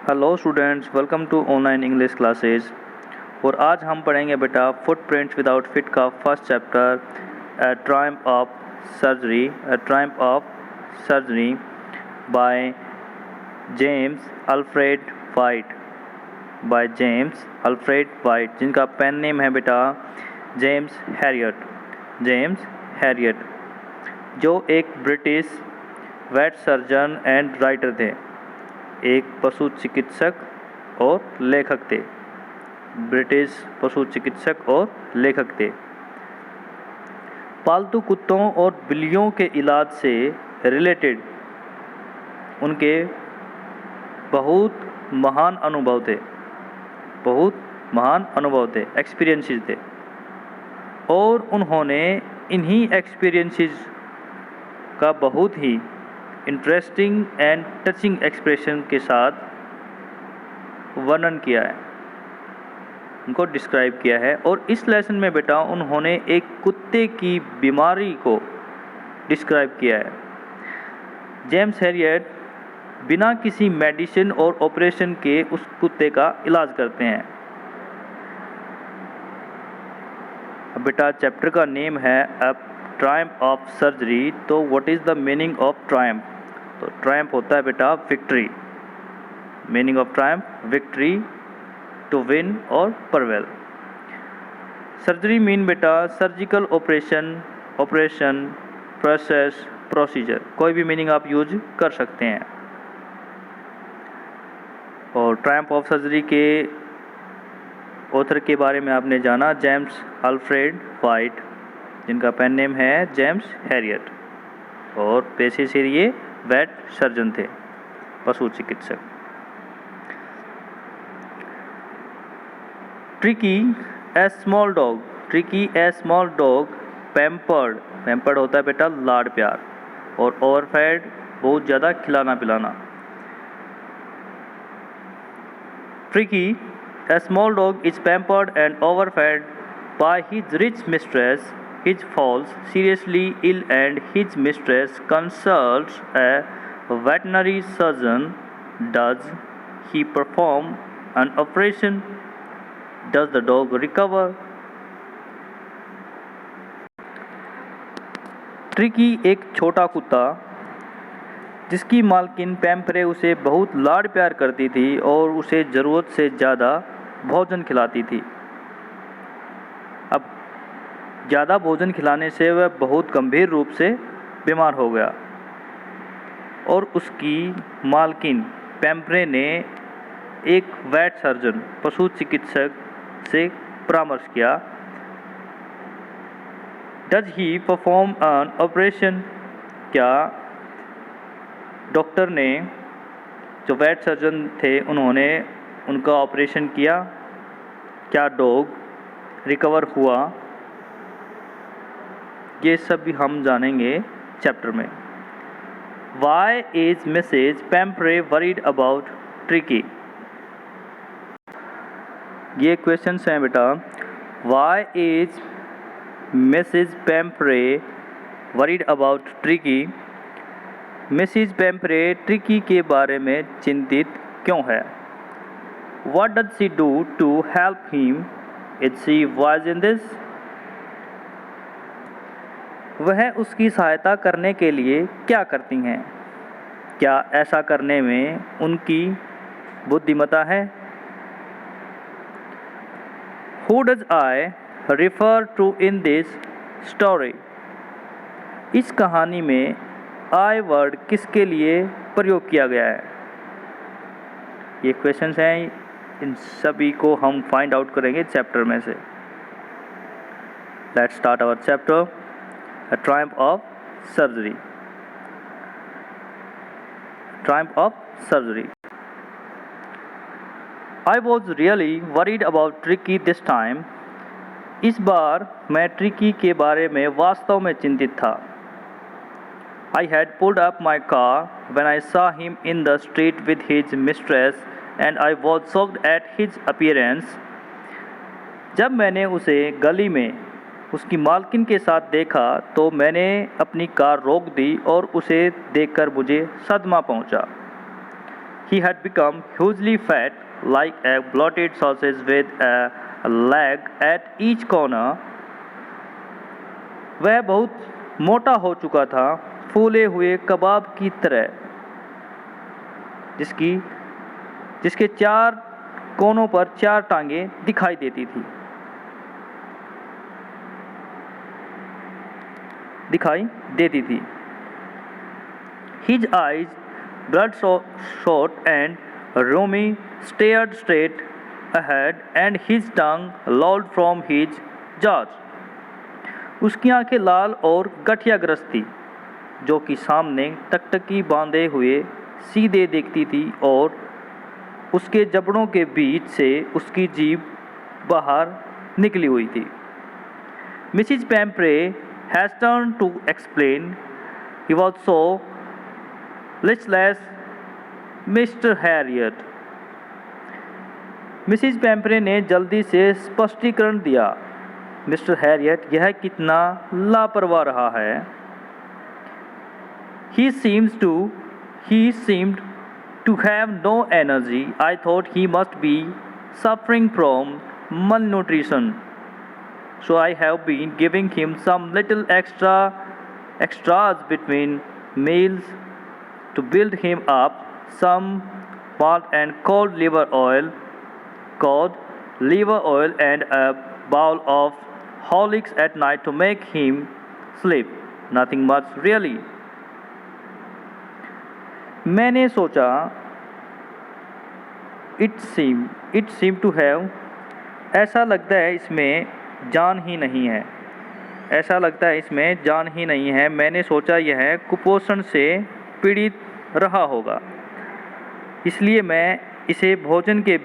Hello students, welcome to online English classes. और आज हम पढ़ेंगे बेटा फुटप्रिंट्स विदाउट फिट का first chapter, a triumph of surgery by James Alfred Wight, जिनका पेन नेम है बेटा जेम्स हैरियट, जो एक British vet surgeon and writer थे, एक पशु चिकित्सक और लेखक थे। ब्रिटिश पशु चिकित्सक और लेखक थे। पालतू कुत्तों और बिल्लियों के इलाज से रिलेटेड उनके बहुत महान अनुभव थे, एक्सपीरियंसेस थे, और उन्होंने इन्हीं एक्सपीरियंसेस का बहुत ही इंटरेस्टिंग एंड टचिंग एक्सप्रेशन के साथ वर्णन किया है, उनको डिस्क्राइब किया है। और इस लेसन में बेटा उन्होंने एक कुत्ते की बीमारी को डिस्क्राइब किया है। जेम्स हैरियट बिना किसी मेडिसिन और ऑपरेशन के उस कुत्ते का इलाज करते हैं। अब बेटा चैप्टर का नेम है अ ट्रायम्फ ऑफ सर्जरी, तो what is the meaning of triumph? तो ट्रायम्फ होता है बेटा victory. Meaning of triumph victory, to win और परवेल। सर्जरी मीन बेटा सर्जिकल ऑपरेशन, प्रोसेस, प्रोसीजर, कोई भी मीनिंग आप यूज कर सकते हैं। और ट्रायम्फ ऑफ सर्जरी के ऑथर के बारे में आपने जाना, जेम्स अल्फ्रेड वाइट, जिनका पेन नेम है जेम्स हैरियट, और पेशे से ये वेट सर्जन थे, पशु चिकित्सक। Tricky a small dog, pampered होता है बेटा लाड प्यार, और ओवरफेड बहुत ज़्यादा खिलाना पिलाना। Tricki a small dog is pampered and overfed by his rich mistress, his falls seriously ill and his mistress consults a veterinary surgeon. Does he perform an operation? Does the dog recover? Tricky एक छोटा कुत्ता जिसकी मालकिन पैम्परे उसे बहुत लाड प्यार करती थी और उसे ज़रूरत से ज़्यादा भोजन खिलाती थी। अब ज़्यादा भोजन खिलाने से वह बहुत गंभीर रूप से बीमार हो गया, और उसकी मालकिन पैम्परे ने एक वेट सर्जन, पशु चिकित्सक से परामर्श किया। Does he perform an operation? क्या डॉक्टर ने, जो वेट सर्जन थे, उन्होंने उनका ऑपरेशन किया? क्या डॉग रिकवर हुआ? ये सब भी हम जानेंगे चैप्टर में। Why is Mrs Pumphrey worried about Tricki? ये क्वेश्चंस हैं बेटा। Why is Mrs Pumphrey worried about Tricki? Mrs Pumphrey Tricki के बारे में चिंतित क्यों है? What does she do to help him? Is she wise in this? वह उसकी सहायता करने के लिए क्या करती हैं? क्या ऐसा करने में उनकी बुद्धिमत्ता है? Who does I refer to in this story? इस कहानी में I वर्ड किसके लिए प्रयोग किया गया है? ये क्वेश्चंस हैं, इन सभी को हम फाइंड आउट करेंगे चैप्टर में से। Let's start our chapter, A Triumph of Surgery. I was really worried about Tricky this time. इस बार मैं ट्रिकी के बारे में वास्तव में चिंतित था। I had pulled up my car when I saw him in the street with his mistress and I was shocked at his appearance. जब मैंने उसे गली में उसकी मालकिन के साथ देखा तो मैंने अपनी कार रोक दी और उसे देखकर मुझे सदमा पहुंचा। He had become hugely fat, like a bloated sausage with a leg at each corner. वह बहुत मोटा हो चुका था, फूले हुए कबाब की तरह, जिसके 4 कोनों पर 4 टांगें दिखाई देती थी। His eyes, bloodshot and rheumy, stared straight ahead, and his tongue lolled from his jaws. उसकी आंखें लाल और गठियाग्रस्त थी, जो कि सामने टकटकी बांधे हुए सीधे देखती थी, और उसके जबड़ों के बीच से उसकी जीभ बाहर निकली हुई थी। Mrs. Pamphray hastened to explain. He was so listless, Mr. Harriet. Mrs पैम्परे ने जल्दी से स्पष्टीकरण दिया, मिस्टर हैरियट यह कितना लापरवाह रहा है। He seemed to have no energy. I thought he must be suffering from malnutrition. So I have been giving him some little extras between meals to build him up, some malt and cold liver oil and a bowl of Horlicks at night to make him sleep. Nothing much really. मैंने सोचा, it seemed to have, ऐसा लगता है इसमें जान ही नहीं है। मैंने सोचा यह कुपोषण से पीड़ित रहा होगा, इसलिए मैं इसे भोजन के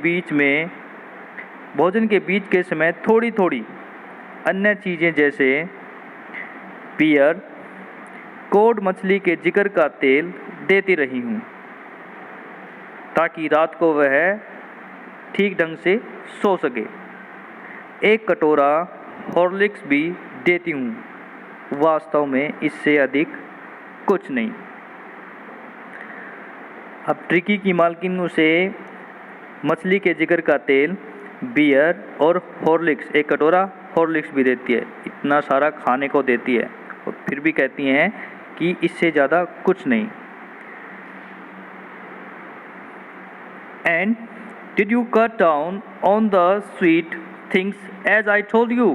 बीच के समय थोड़ी थोड़ी अन्य चीज़ें जैसे बियर, कोड मछली के जिगर का तेल देती रही हूँ, ताकि रात को वह ठीक ढंग से सो सके। 1 कटोरा हॉर्लिक्स भी देती हूँ, वास्तव में इससे अधिक कुछ नहीं। अब ट्रिकी की मालकिन उसे मछली के जिगर का तेल, बियर और हॉर्लिक्स, 1 कटोरा हॉर्लिक्स भी देती है। इतना सारा खाने को देती है और फिर भी कहती हैं कि इससे ज़्यादा कुछ नहीं। And did you cut down on the sweet things as I told you?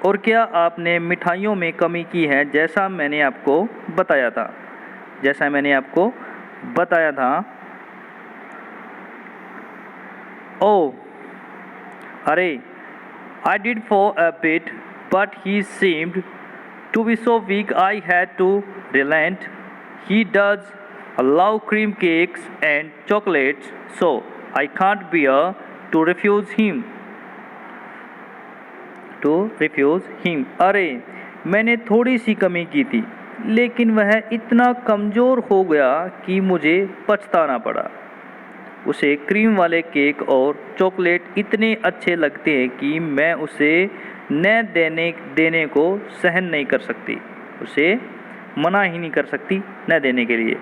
और क्या आपने मिठाइयों में कमी की है, जैसा मैंने आपको बताया था। Oh, अरे, I did for a bit, but he seemed to be so weak I had to relent. He does love cream cakes and chocolates, so I can't bear to refuse him. अरे, मैंने थोड़ी सी कमी की थी, लेकिन वह इतना कमज़ोर हो गया कि मुझे पछताना पड़ा। उसे क्रीम वाले केक और चॉकलेट इतने अच्छे लगते हैं कि मैं उसे न देने को सहन नहीं कर सकती, उसे मना ही नहीं कर सकती न देने के लिए।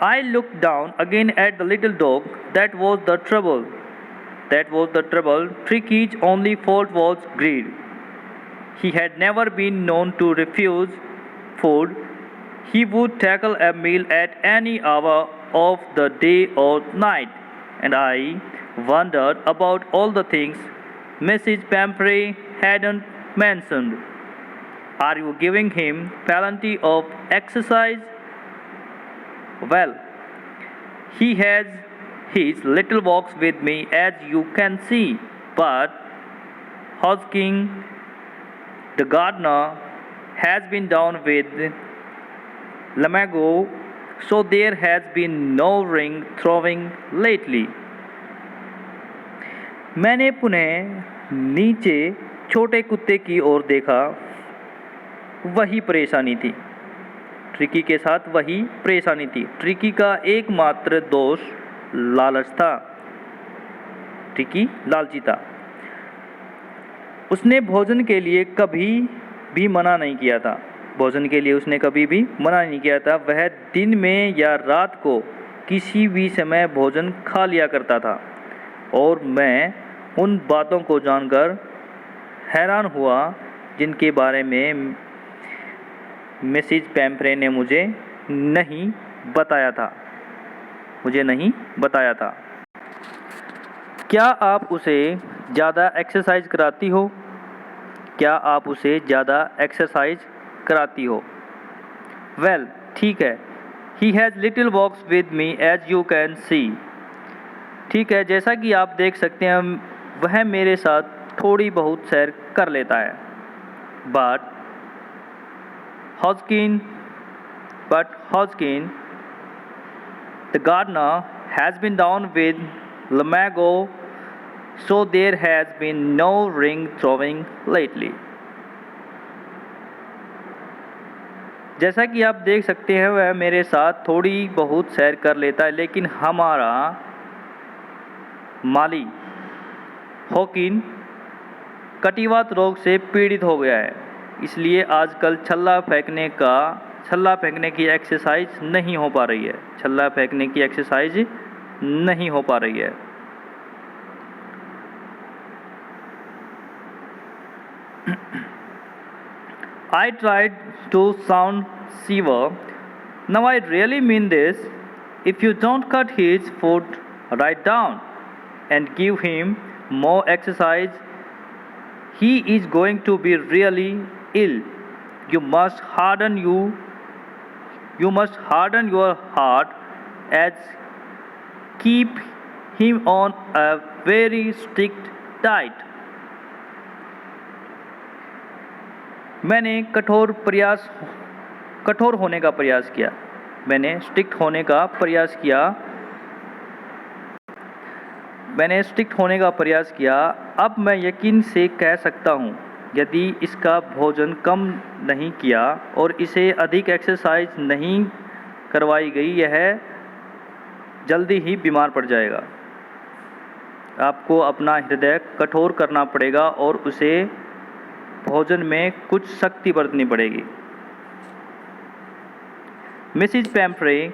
I looked down again at the little dog. That was the trouble. Tricky's only fault was greed. He had never been known to refuse food. He would tackle a meal at any hour of the day or night, and I wondered about all the things Mrs. Pamphray hadn't mentioned. Are you giving him plenty of exercise? Well, he has his little walks with me, as you can see, but Hosking, the gardener, has been down with Lamago, so there has been no ring throwing lately. मैंने पुनः नीचे छोटे कुत्ते की ओर देखा। वही परेशानी थी, ट्रिकी के साथ वही परेशानी थी। ट्रिकी का एकमात्र दोष लालच था। ट्रिकी लालची था। उसने भोजन के लिए कभी भी मना नहीं किया था। भोजन के लिए उसने कभी भी मना नहीं किया था। वह दिन में या रात को किसी भी समय भोजन खा लिया करता था और मैं उन बातों को जानकर हैरान हुआ जिनके बारे में मिसेज पैम्फ्रे ने मुझे नहीं बताया था। क्या आप उसे ज़्यादा एक्सरसाइज कराती हो? वेल, ठीक है। He has little walks with me as you can see. ठीक है, जैसा कि आप देख सकते हैं वह मेरे साथ थोड़ी बहुत सैर कर लेता है। But Hodgkin, the gardener, has been down with lumbago, so there has been no ring throwing lately. जैसा कि आप देख सकते हैं वह मेरे साथ थोड़ी बहुत सैर कर लेता है, लेकिन हमारा माली हॉकिन कटिवात रोग से पीड़ित हो गया है, इसलिए आजकल छल्ला फेंकने की एक्सरसाइज नहीं हो पा रही है। I tried to sound severe. Now I really mean this. If you don't cut his foot right down and give him more exercise, he is going to be really ill. You must harden your heart and keep him on a very strict diet. मैंने कठोर होने का प्रयास किया। मैंने strict होने का प्रयास किया। अब मैं यकीन से कह सकता हूँ, यदि इसका भोजन कम नहीं किया और इसे अधिक एक्सरसाइज नहीं करवाई गई, यह जल्दी ही बीमार पड़ जाएगा। आपको अपना हृदय कठोर करना पड़ेगा और उसे भोजन में कुछ सख्ती बरतनी पड़ेगी। Mrs. Pamphray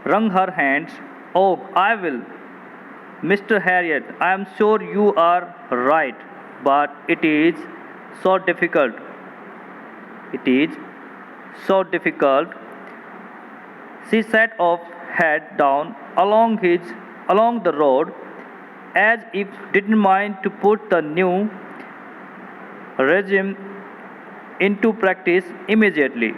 wrung her hands. Oh, I will, Mr. Harriet. I am sure you are right, but it is so difficult. She sat off, head down along the road, as if didn't mind to put the new regime into practice immediately.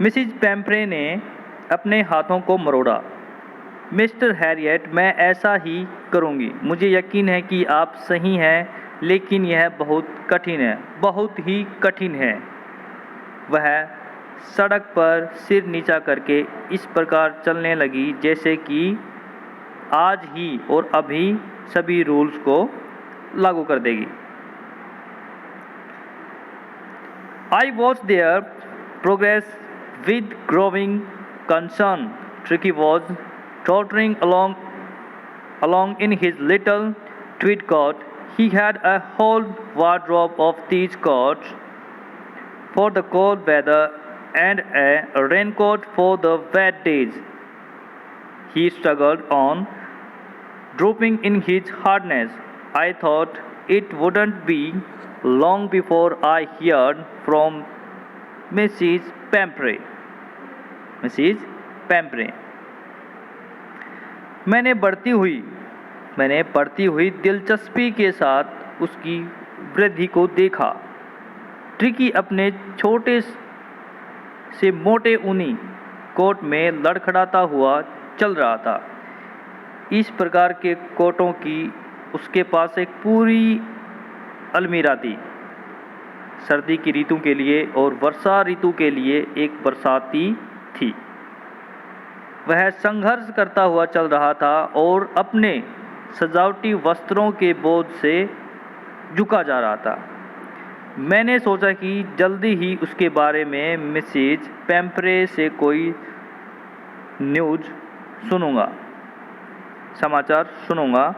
Mrs पैम्फ्रे ने अपने हाथों को मरोड़ा। Mister Harriet, मैं ऐसा ही करूंगी। मुझे यकीन है कि आप सही हैं, लेकिन यह बहुत ही कठिन है। वह सड़क पर सिर नीचा करके इस प्रकार चलने लगी जैसे कि आज ही और अभी सभी रूल्स को लागू कर देगी। I watched their progress with growing concern. Tricky was tottering along in his little tweed coat. He had a whole wardrobe of these coats for the cold weather and a raincoat for the wet days. He struggled on, drooping in his harness. I thought it wouldn't be long before I heard from Mrs. Pamphray. मैंने बढ़ती हुई दिलचस्पी के साथ उसकी वृद्धि को देखा। ट्रिकी अपने छोटे से मोटे ऊनी कोट में लड़खड़ाता हुआ चल रहा था। इस प्रकार के कोटों की उसके पास एक पूरी अलमीरा थी। सर्दी की ऋतु के लिए और वर्षा ऋतु के लिए एक बरसाती थी। वह संघर्ष करता हुआ चल रहा था और अपने सजावटी वस्त्रों के बोझ से झुका जा रहा था। मैंने सोचा कि जल्दी ही उसके बारे में मिसेज पैम्फ्रे से कोई समाचार सुनूंगा।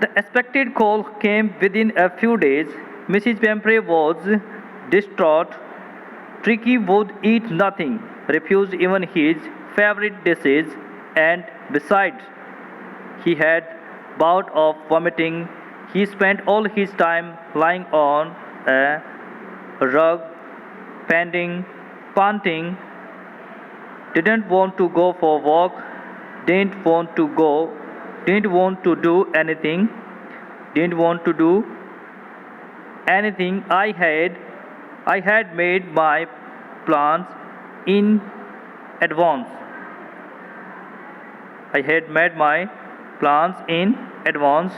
The expected call came within a few days. Mrs. Pemprey was distraught. Tricky would eat nothing, refused even his favorite dishes, and besides, he had bout of vomiting. He spent all his time lying on a rug, panting, didn't want to go for a walk, didn't want to do anything, didn't want to do anything. I had made my plans in advance. I had made my plans in advance.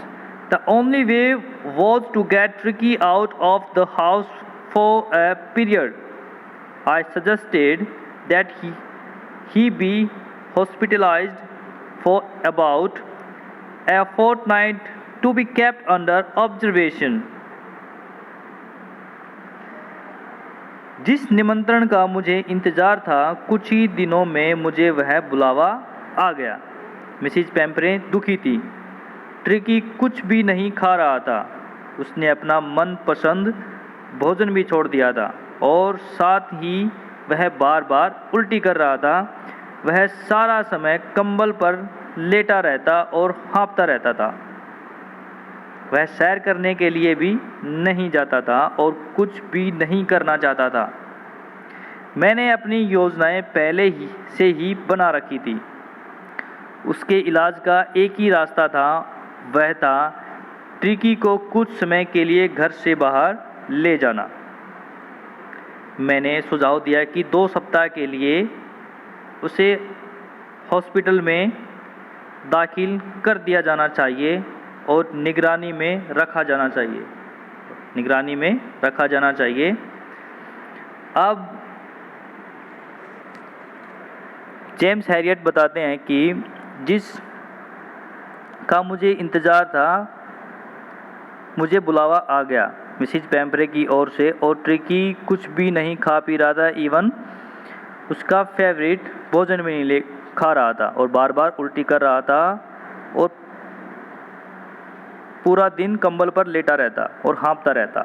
The only way was to get Tricky out of the house for a period. I suggested that he be hospitalized for about a fortnight to be kept under observation. जिस निमंत्रण का मुझे इंतज़ार था, कुछ ही दिनों में मुझे वह बुलावा आ गया। मिसिज पेम्परे दुखी थी। ट्रिकी कुछ भी नहीं खा रहा था। उसने अपना मनपसंद भोजन भी छोड़ दिया था और साथ ही वह बार बार उल्टी कर रहा था। वह सारा समय कंबल पर लेटा रहता और हाँफता रहता था। वह सैर करने के लिए भी नहीं जाता था और कुछ भी नहीं करना चाहता था। मैंने अपनी योजनाएं पहले से ही बना रखी थी। उसके इलाज का एक ही रास्ता था, वह था ट्रिकी को कुछ समय के लिए घर से बाहर ले जाना। मैंने सुझाव दिया कि 2 सप्ताह के लिए उसे हॉस्पिटल में दाखिल कर दिया जाना चाहिए और निगरानी में रखा जाना चाहिए। अब जेम्स हैरियट बताते हैं कि जिस का मुझे इंतज़ार था, मुझे बुलावा आ गया मिसिज पेम्परे की ओर से और ट्रिकी कुछ भी नहीं खा पी रहा था, इवन उसका फेवरेट भोजन भी नहीं खा रहा था और बार बार उल्टी कर रहा था और पूरा दिन कंबल पर लेटा रहता और हाँफता रहता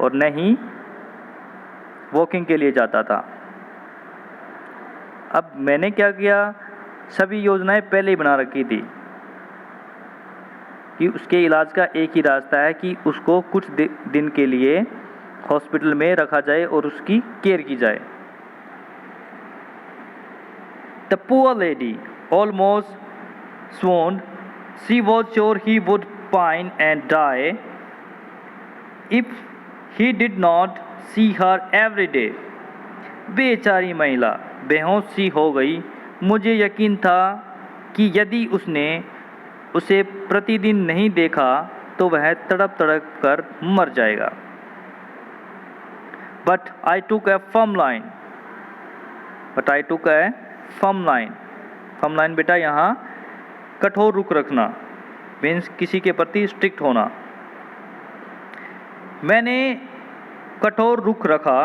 और न ही वॉकिंग के लिए जाता था। अब मैंने क्या किया, सभी योजनाएं पहले ही बना रखी थी कि उसके इलाज का एक ही रास्ता है कि उसको कुछ दिन के लिए हॉस्पिटल में रखा जाए और उसकी केयर की जाए। The poor lady almost swooned. She was sure he would pine and die if he did not see her every day. बेचारी महिला बेहोश सी हो गई। मुझे यकीन था कि यदि उसने उसे प्रतिदिन नहीं देखा तो वह तड़प कर मर जाएगा। But I took a firm line. Firm line बेटा यहाँ कठोर रुख रखना, मीन्स किसी के प्रति स्ट्रिक्ट होना। मैंने कठोर रुख रखा।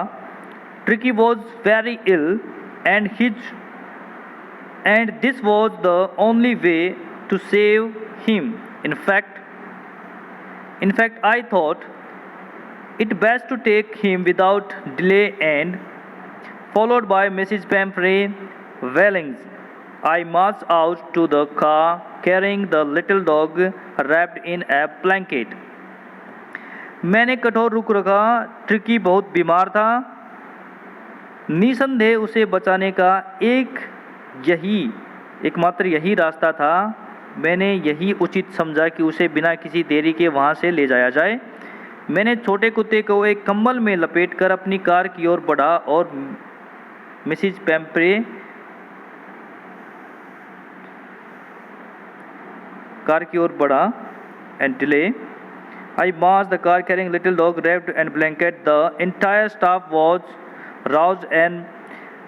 Tricki was very ill and this was the only way to save him. In fact, I thought it best to take him without delay, and followed by Mrs. Pemprey Wellings, I marched out to the car carrying the little dog wrapped in a blanket. मैंने कठोर रुख रखा। Tricky बहुत बीमार था। निसंदेह उसे बचाने का एकमात्र यही रास्ता था। मैंने यही उचित समझा कि उसे बिना किसी देरी के वहाँ से ले जाया जाए। मैंने छोटे कुत्ते को एक कंबल में लपेटकर अपनी कार की ओर बढ़ा और Mrs पेम्परे and delay. I marched the car carrying little dog wrapped and blanket. The entire staff was roused and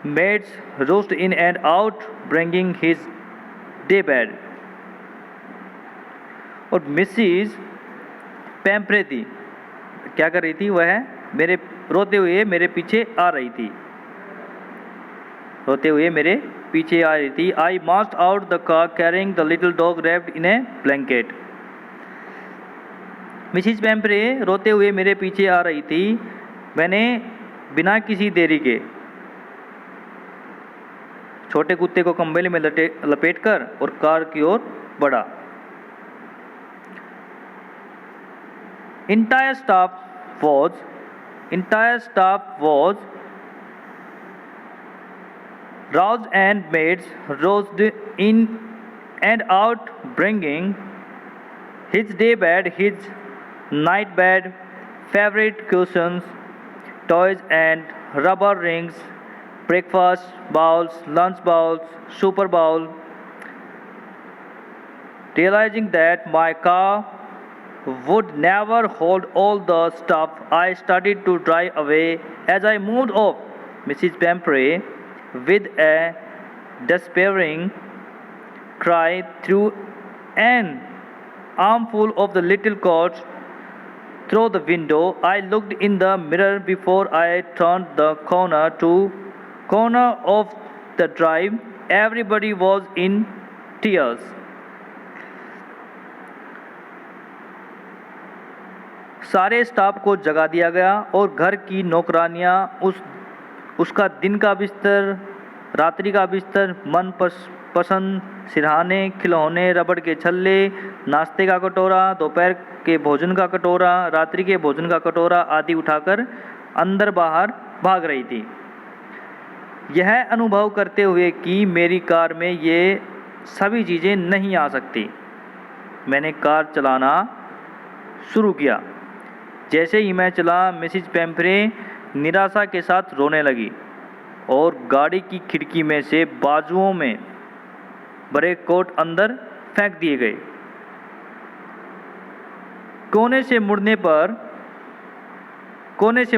maids rushed in and out bringing his day bed. और मिसिज पेम्परे थी, क्या कर रही थी, वह रोते हुए मेरे पीछे आ रही थी। I marched out the car carrying the little dog wrapped in a blanket. Mrs पेम्प्रे रोते हुए मेरे पीछे आ रही थी। मैंने बिना किसी देरी के छोटे कुत्ते को कंबल में लपेटकर और कार की ओर बढ़ा। Entire staff was roused and maids roused in and out, bringing his day bed, his night bed, favorite cushions, toys and rubber rings, breakfast bowls, lunch bowls, super bowl. Realizing that my car would never hold all the stuff, I started to drive away. As I moved off, Mrs. Pamprey, with a despairing cry, threw an armful of the little coats through the window. I looked in the mirror before I turned the corner of the drive. Everybody was in tears. सारे staff को जगा दिया गया और घर की नौकरानियां उसका दिन का बिस्तर, रात्रि का बिस्तर, मन पसंद सिरहाने, खिलौने, रबड़ के छल्ले, नाश्ते का कटोरा, दोपहर के भोजन का कटोरा, रात्रि के भोजन का कटोरा आदि उठाकर अंदर बाहर भाग रही थी, यह अनुभव करते हुए कि मेरी कार में ये सभी चीज़ें नहीं आ सकती। मैंने कार चलाना शुरू किया। जैसे ही मैं चला, मिसिज पेम्प्रे निराशा के साथ रोने लगी और गाड़ी की खिड़की में से बाजुओं में भरे कोट अंदर फेंक दिए गए। कोने से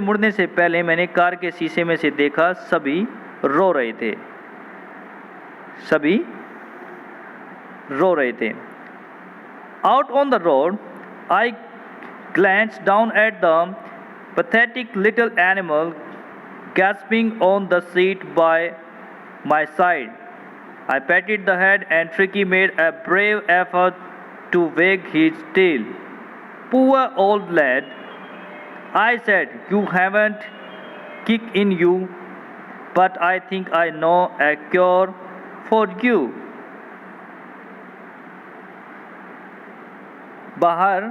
मुड़ने से पहले मैंने कार के शीशे में से देखा, सभी रो रहे थे। Out on the road, I glanced down at the pathetic little animal gasping on the seat by my side. I patted the head and Tricky made a brave effort to wag his tail. Poor old lad, I said, you haven't kick in you, but I think I know a cure for you. बाहर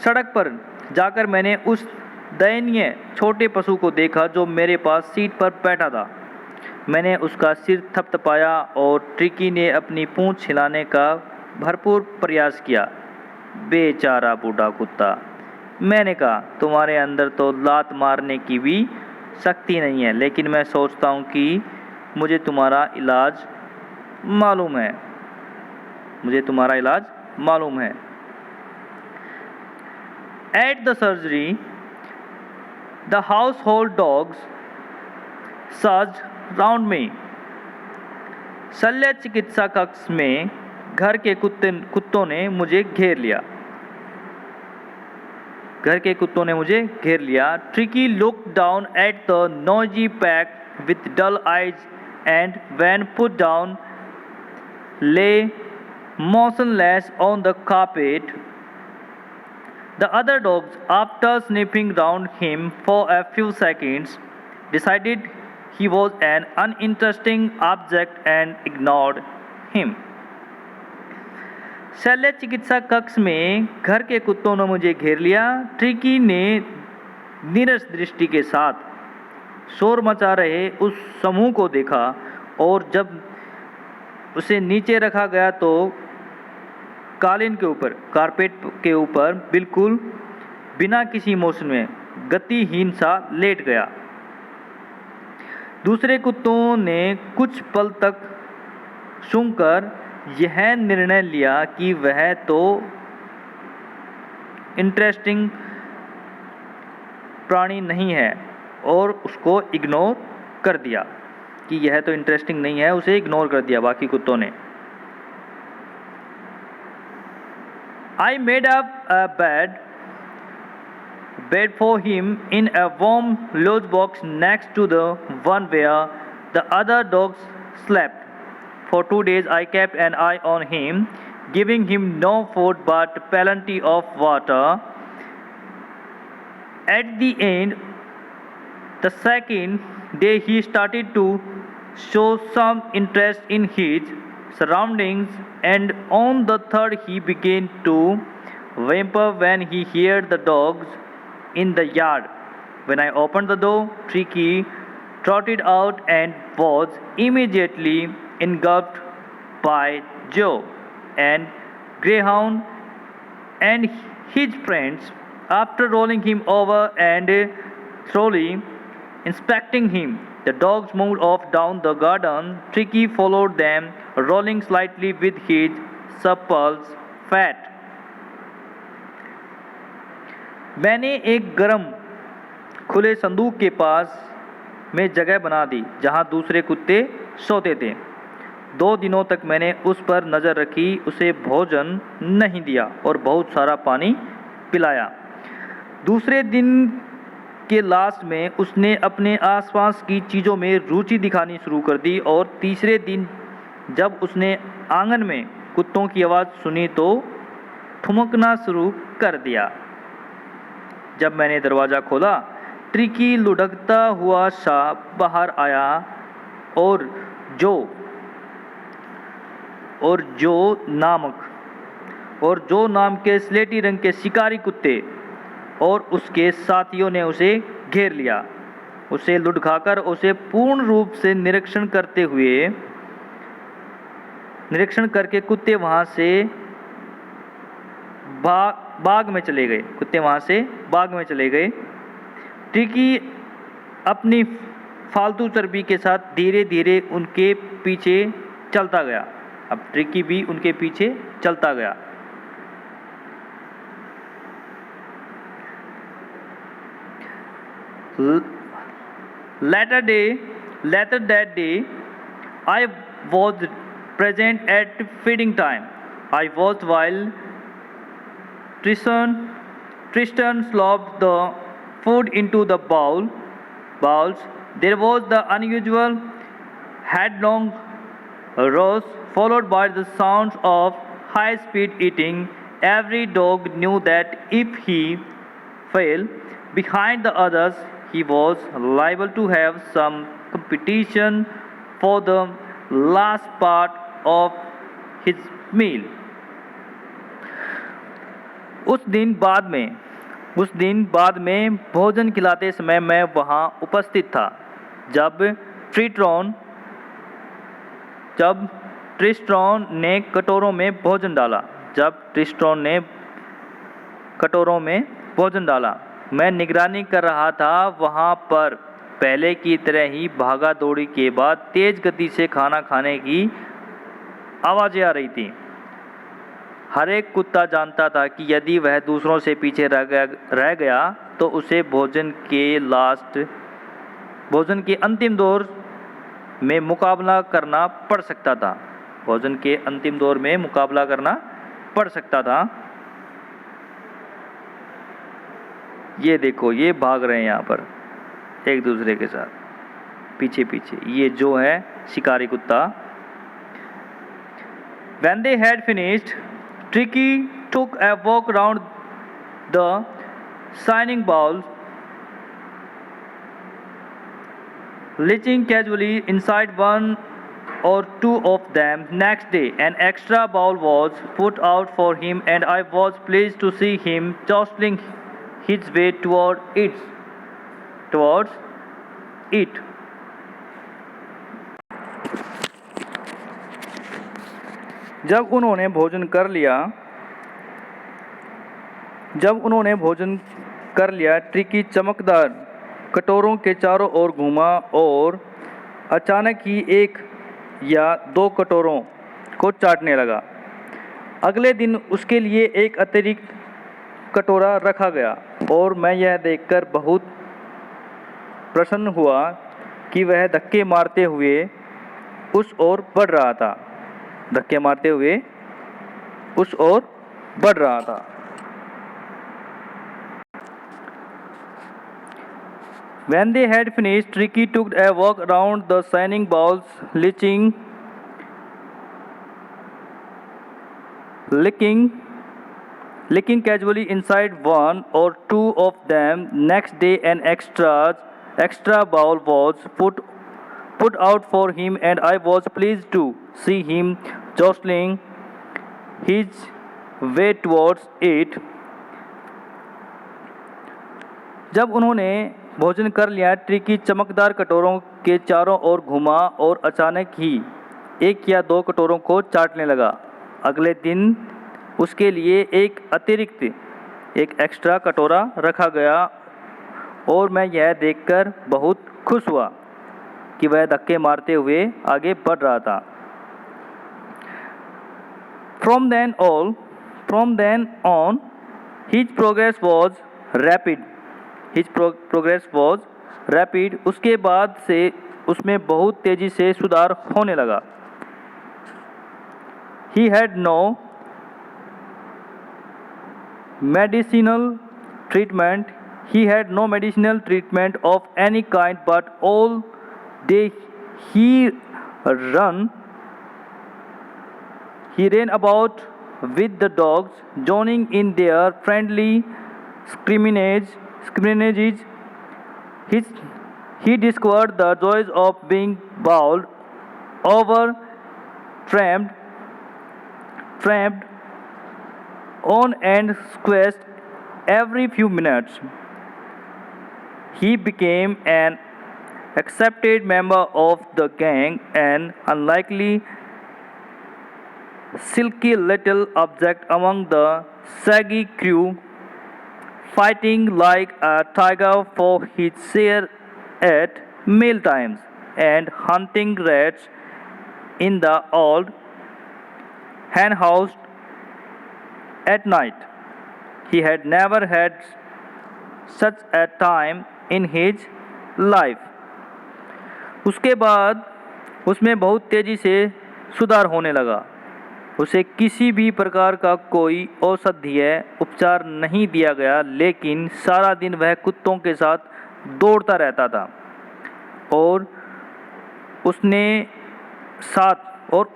सड़क पर जाकर मैंने उस दयनीय छोटे पशु को देखा जो मेरे पास सीट पर बैठा था। मैंने उसका सिर थपथपाया और ट्रिकी ने अपनी पूंछ हिलाने का भरपूर प्रयास किया। बेचारा बूढ़ा कुत्ता, मैंने कहा, तुम्हारे अंदर तो लात मारने की भी शक्ति नहीं है, लेकिन मैं सोचता हूँ कि मुझे तुम्हारा इलाज मालूम है। At the surgery, the household dogs surged round me. शल्य चिकित्सा कक्ष में घर के कुत्तों ने मुझे घेर लिया। Tricky looked down at the noisy pack with dull eyes and when put down, lay motionless on the carpet. The other dogs, after sniffing round him for a few seconds, decided he was an uninteresting object and ignored him. शल्य चिकित्सा कक्ष में घर के कुत्तों ने मुझे घेर लिया। ट्रिकी ने नीरस दृष्टि के साथ शोर मचा रहे उस समूह को देखा और जब उसे नीचे रखा गया तो कारपेट के ऊपर बिल्कुल बिना किसी मोशन में गतिहीन सा लेट गया। दूसरे कुत्तों ने कुछ पल तक सूंघकर यह निर्णय लिया कि वह तो इंटरेस्टिंग प्राणी नहीं है और उसको इग्नोर कर दिया उसे इग्नोर कर दिया बाकी कुत्तों ने। I made up a bed for him in a warm lodge box next to the one where the other dogs slept. For 2 days I kept an eye on him, giving him no food but plenty of water. At the end, the second day, he started to show some interest in his surroundings, and on the third, he began to whimper when he heard the dogs in the yard. When I opened the door, Tricky trotted out and was immediately engulfed by Joe and Greyhound and his friends. After rolling him over and thoroughly inspecting him, the dogs moved off down the garden. Tricky followed them, rolling slightly with his supple fat. मैंने एक गर्म खुले संदूक के पास में जगह बना दी जहां दूसरे कुत्ते सोते थे। 2 दिनों तक मैंने उस पर नज़र रखी, उसे भोजन नहीं दिया और बहुत सारा पानी पिलाया। दूसरे दिन के लास्ट में उसने अपने आसपास की चीज़ों में रुचि दिखानी शुरू कर दी और तीसरे दिन जब उसने आंगन में कुत्तों की आवाज़ सुनी तो ठुमकना शुरू कर दिया। जब मैंने दरवाज़ा खोला, ट्रिकी लुढ़कता हुआ सा बाहर आया और जो नाम के स्लेटी रंग के शिकारी कुत्ते और उसके साथियों ने उसे घेर लिया। उसे लुढ़काकर उसे पूर्ण रूप से निरीक्षण करके कुत्ते वहां से बाग में चले गए। ट्रिकी अपनी फालतू चर्बी के साथ धीरे धीरे उनके पीछे चलता गया। अब ट्रिकी भी उनके पीछे चलता गया। Later that day, I was present at feeding time. I watched while Tristan slopped the food into the bowls. There was the unusual headlong rush, followed by the sounds of high-speed eating. Every dog knew that if he fell behind the others, he was liable to have some competition for the last part of his meal. उस दिन बाद में भोजन खिलाते समय मैं वहां उपस्थित था जब ट्रिस्टॉन ने कटोरों में भोजन डाला। मैं निगरानी कर रहा था। वहां पर पहले की तरह ही भागा दौड़ी के बाद तेज गति से खाना खाने की आवाज़ें आ रही थी। हर एक कुत्ता जानता था कि यदि वह दूसरों से पीछे रह गया तो उसे भोजन के अंतिम दौर में मुकाबला करना पड़ सकता था। ये देखो, ये भाग रहे हैं यहाँ पर एक दूसरे के साथ पीछे। ये जो है शिकारी कुत्ता। When they had finished, Tricky took a walk around the shining bowl, leaching casually inside one or two of them. Next day, an extra bowl was put out for him, and I was pleased to see him jostling his way towards it. जब उन्होंने भोजन कर लिया, tricky चमकदार कटोरों के चारों ओर घूमा और अचानक ही 1 या 2 कटोरों को चाटने लगा। अगले दिन उसके लिए एक अतिरिक्त कटोरा रखा गया और मैं यह देखकर बहुत प्रसन्न हुआ कि वह धक्के मारते हुए उस ओर बढ़ रहा था। When they had finished, Tricky took a walk around the shining bowls, licking looking casually inside one or two of them. Next day, an extra bowl was put out for him, and I was pleased to see him jostling his way towards it. जब उन्होंने भोजन कर लिया, tricky चमकदार कटोरों के चारों ओर घूमा और अचानक ही एक या दो कटोरों को चाटने लगा। अगले दिन उसके लिए एक अतिरिक्त एक्स्ट्रा कटोरा रखा गया और मैं यह देखकर बहुत खुश हुआ कि वह धक्के मारते हुए आगे बढ़ रहा था। From then on, his progress was rapid. उसके बाद से उसमें बहुत तेजी से सुधार होने लगा। He had no medicinal treatment of any kind, but all day he ran about with the dogs, joining in their friendly scrimmages. He discovered the joys of being bowled over, tramped on and squashed every few minutes. He became an accepted member of the gang, an unlikely silky little object among the saggy crew, fighting like a tiger for his share at meal times and hunting rats in the old hen house at night. He had never had such a time in his life. उसके बाद उसमें बहुत तेज़ी से सुधार होने लगा। उसे किसी भी प्रकार का कोई औषधीय उपचार नहीं दिया गया, लेकिन सारा दिन वह कुत्तों के साथ दौड़ता रहता था और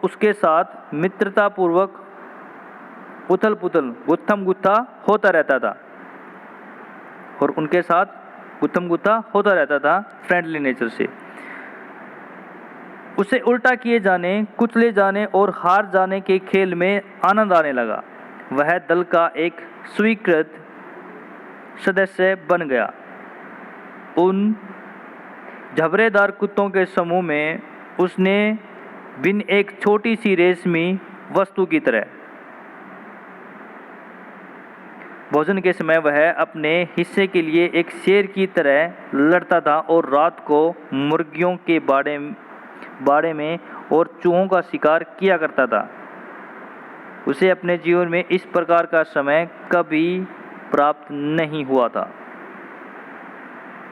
उसके साथ मित्रतापूर्वक उथल पुथल गुत्थम गुत्था होता रहता था और उनके साथ गुत्थम गुत्था होता रहता था फ्रेंडली नेचर से। उसे उल्टा किए जाने, कुचले जाने और हार जाने के खेल में आनंद आने लगा। वह दल का एक स्वीकृत सदस्य बन गया। उन झबरेदार कुत्तों के समूह में उसने बिन एक छोटी सी रेशमी वस्तु की तरह। भोजन के समय वह अपने हिस्से के लिए एक शेर की तरह लड़ता था और रात को मुर्गियों के बाड़े में और चूहों का शिकार किया करता था। उसे अपने जीवन में इस प्रकार का समय कभी प्राप्त नहीं हुआ था।